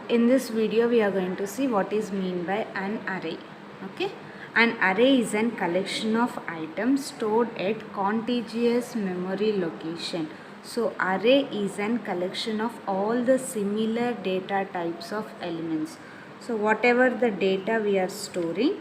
In this video we are going to see what is mean by an array. Okay, an array is a collection of items stored at contiguous memory location. So array is a collection of all the similar data types of elements. So whatever the data we are storing,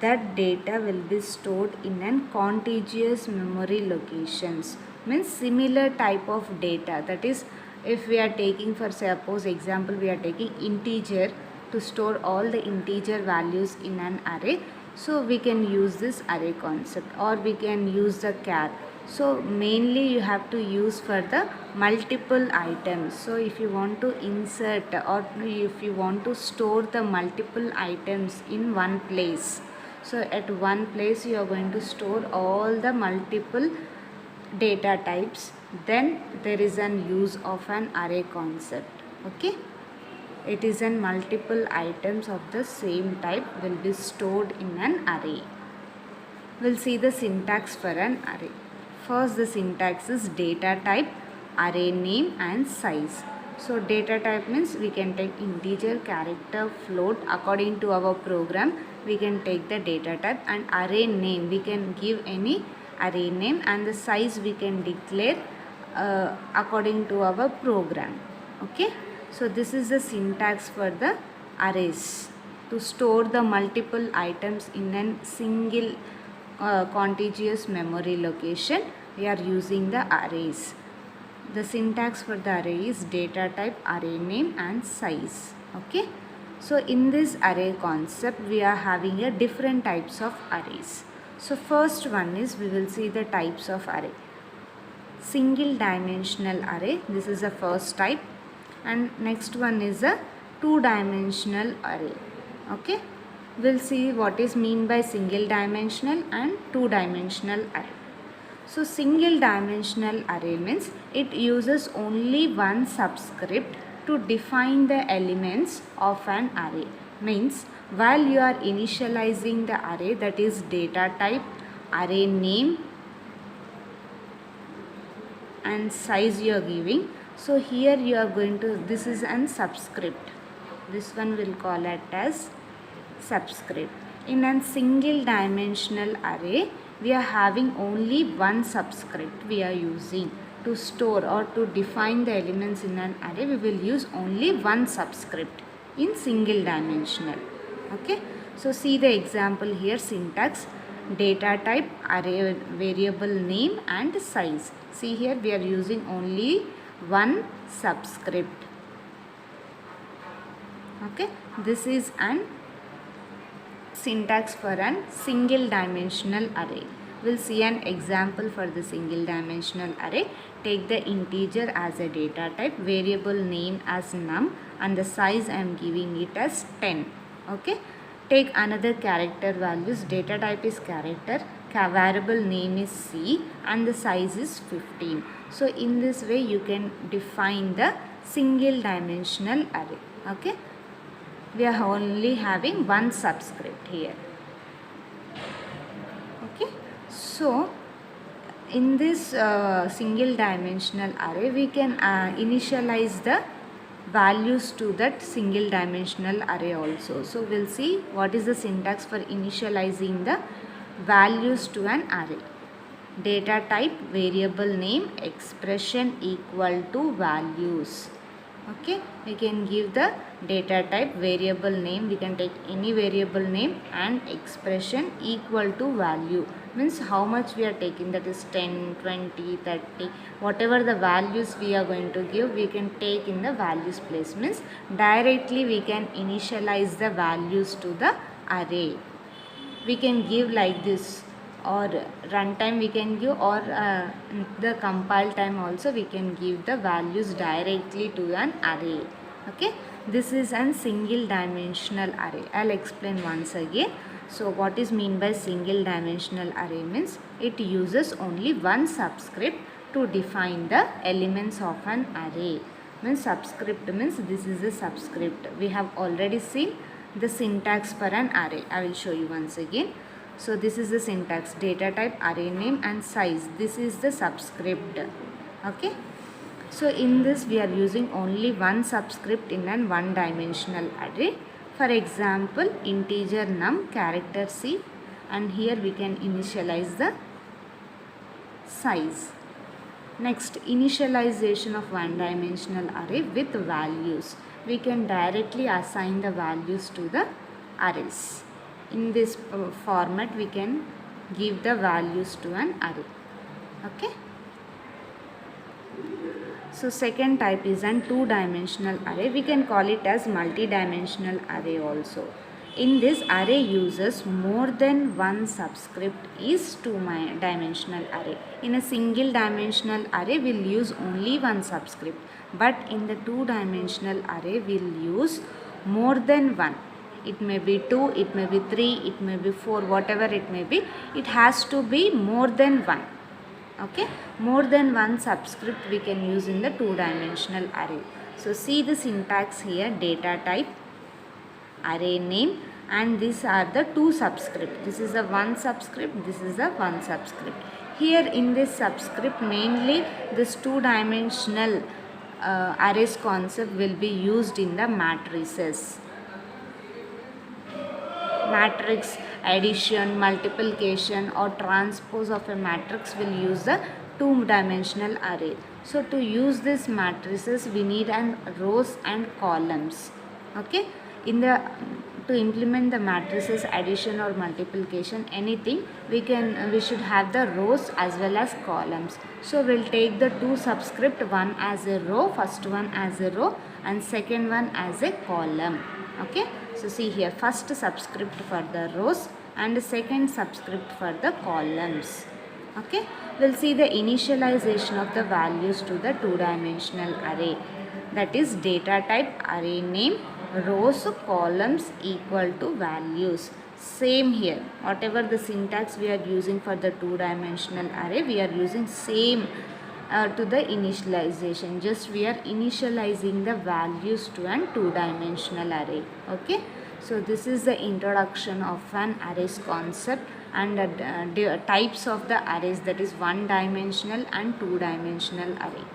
that data will be stored in an contiguous memory locations, means similar type of data. That is, if we are taking, for suppose example, we are taking integer to store all the integer values in an array, so we can use this array concept, or we can use the char. So mainly you have to use for the multiple items. So if you want to insert or if you want to store the multiple items in one place, so at one place you are going to store all the multiple data types, then there is an use of an array concept. Okay, it is an multiple items of the same type will be stored in an array. We'll see the syntax for an array. First, the syntax is data type, array name and size. So data type means we can take integer, character, float. According to our program, we can take the data type, and array name we can give any array name, and the size we can declare according to our program. Okay, so this is the syntax for the arrays. To store the multiple items in a single contiguous memory location, we are using the arrays. The syntax for the array is data type, array name and size. Okay, so in this array concept we are having a different types of arrays. So first one is, we will see the types of array. Single dimensional array, this is the first type, and next one is a two dimensional array. Okay, we'll see what is mean by single dimensional and two dimensional array. So single dimensional array means it uses only one subscript to define the elements of an array. Means while you are initializing the array, that is data type, array name and size you are giving, so here you are going to, this is an subscript, this one will call it as subscript. In a single dimensional array, we are having only one subscript we are using to store or to define the elements in an array. We will use only one subscript in single dimensional. Okay, so see the example here. Syntax: data type, array variable name and size. See here we are using only one subscript. Okay, this is an syntax for an single dimensional array. We'll see an example for the single dimensional array. Take the integer as a data type, variable name as num, and the size I am giving it as 10. Okay, take another character values, data type is character, variable name is C and the size is 15. So in this way you can define the single dimensional array. Okay, we are only having one subscript here. Okay, so in this single dimensional array we can initialize the values to that single dimensional array also. So we'll see what is the syntax for initializing the values to an array. Data type, variable name, expression equal to values. Okay, we can give the data type, variable name, we can take any variable name, and expression equal to value, means how much we are taking, that is 10, 20, 30, whatever the values we are going to give, we can take in the values place. Means directly we can initialize the values to the array. We can give like this, or runtime we can give, or the compile time also we can give the values directly to an array. Okay, this is a single dimensional array. I'll explain once again. So what is mean by single dimensional array means it uses only one subscript to define the elements of an array. Means subscript means this is a subscript. We have already seen the syntax for an array. I will show you once again. So this is the syntax: data type, array name and size. This is the subscript. Okay, So in this we are using only one subscript in an one dimensional array. For example, integer num, character C, and here we can initialize the size. Next, initialization of one dimensional array with values. We can directly assign the values to the arrays. In this format we can give the values to an array. Okay. So second type is an two-dimensional array. We can call it as multi-dimensional array also. In this, array uses more than one subscript is two-dimensional array. In a single dimensional array, we'll use only one subscript. But in the two-dimensional array, we'll use more than one. It may be 2, it may be 3, it may be 4, whatever it may be. It has to be more than 1. Okay, more than one subscript we can use in the two-dimensional array. So see the syntax here: data type, array name, and these are the two subscript. This is a one subscript, this is a one subscript. Here in this subscript, mainly this two-dimensional arrays concept will be used in the matrices. Matrix addition, multiplication, or transpose of a matrix will use the two-dimensional array. So to use these matrices we need an rows and columns. Okay, to implement the matrices addition or multiplication, anything, we should have the rows as well as columns. So we'll take the two subscript, one as a row, first one as a row and second one as a column. Okay, so see here, first subscript for the rows and second subscript for the columns. Okay, we'll see the initialization of the values to the two-dimensional array. That is data type, array name, rows, columns equal to values. Same here, whatever the syntax we are using for the two-dimensional array, we are using same to the initialization. Just we are initializing the values to an two-dimensional array. Okay, so this is the introduction of an arrays concept and types of the arrays, that is one-dimensional and two-dimensional array.